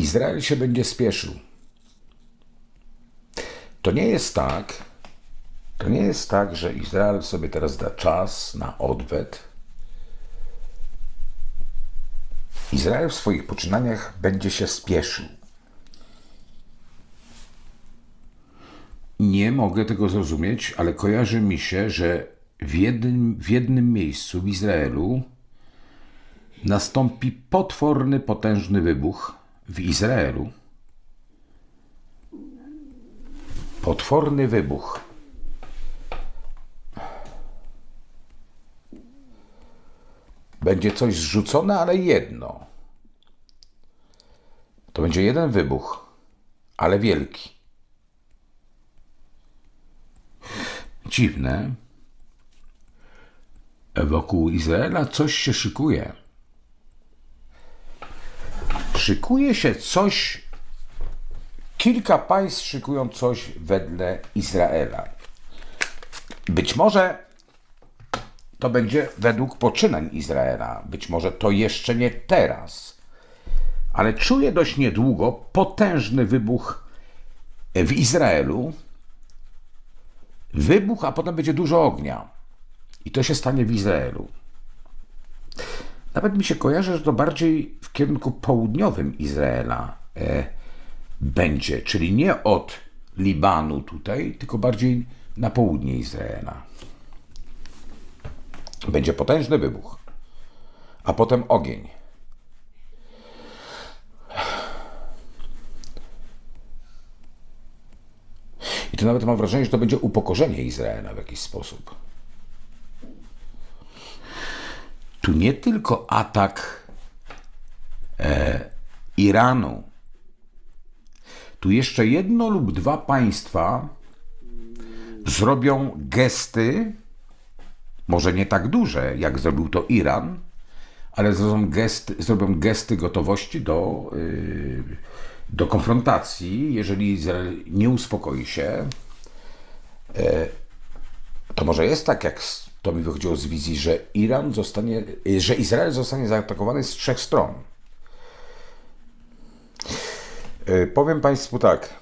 Izrael się będzie spieszył. To nie jest tak, że Izrael sobie teraz da czas na odwet. Izrael w swoich poczynaniach będzie się spieszył. Nie mogę tego zrozumieć, ale kojarzy mi się, że w jednym miejscu w Izraelu nastąpi potworny, potężny wybuch w Izraelu. Potworny wybuch. Będzie coś zrzucone, ale jedno. To będzie jeden wybuch, ale wielki. Dziwne. Wokół Izraela coś się szykuje. Szykuje się coś. Kilka państw szykują coś wedle Izraela. Być może to będzie według poczynań Izraela. Być może to jeszcze nie teraz. Ale czuję dość niedługo potężny wybuch w Izraelu. Wybuch, a potem będzie dużo ognia. I to się stanie w Izraelu. Nawet mi się kojarzy, że to bardziej w kierunku południowym Izraela będzie. Czyli nie od Libanu tutaj, tylko bardziej na południe Izraela. Będzie potężny wybuch. A potem ogień. I to nawet mam wrażenie, że to będzie upokorzenie Izraela w jakiś sposób. Tu nie tylko atak Iranu. Tu jeszcze jedno lub dwa państwa zrobią gesty, może nie tak duże, jak zrobił to Iran, ale zrobią gesty gotowości do konfrontacji. Jeżeli Izrael nie uspokoi się, to może jest tak, jak to mi wychodziło z wizji, że Izrael zostanie zaatakowany z trzech stron. Powiem Państwu tak.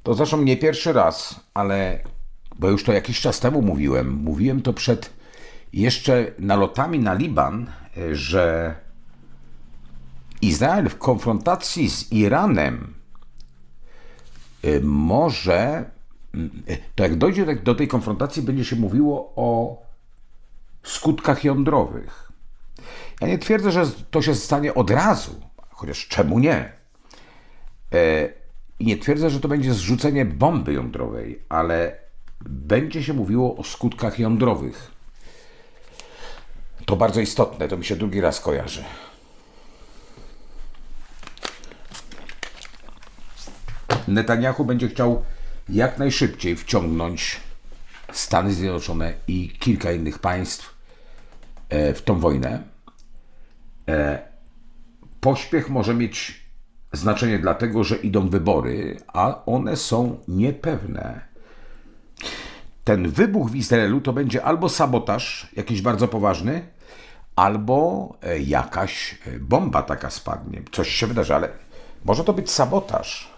To zresztą nie pierwszy raz, bo już to jakiś czas temu mówiłem to przed jeszcze nalotami na Liban, że Izrael w konfrontacji z Iranem może, to jak dojdzie do tej konfrontacji, będzie się mówiło o skutkach jądrowych. Ja nie twierdzę, że to się stanie od razu, chociaż czemu nie? I nie twierdzę, że to będzie zrzucenie bomby jądrowej, ale będzie się mówiło o skutkach jądrowych. To bardzo istotne, to mi się drugi raz kojarzy. Netanyahu będzie chciał jak najszybciej wciągnąć Stany Zjednoczone i kilka innych państw w tą wojnę. Pośpiech może mieć znaczenie dlatego, że idą wybory, a one są niepewne. Ten wybuch w Izraelu to będzie albo sabotaż jakiś bardzo poważny, albo jakaś bomba taka spadnie. Coś się wydarzy, ale może to być sabotaż.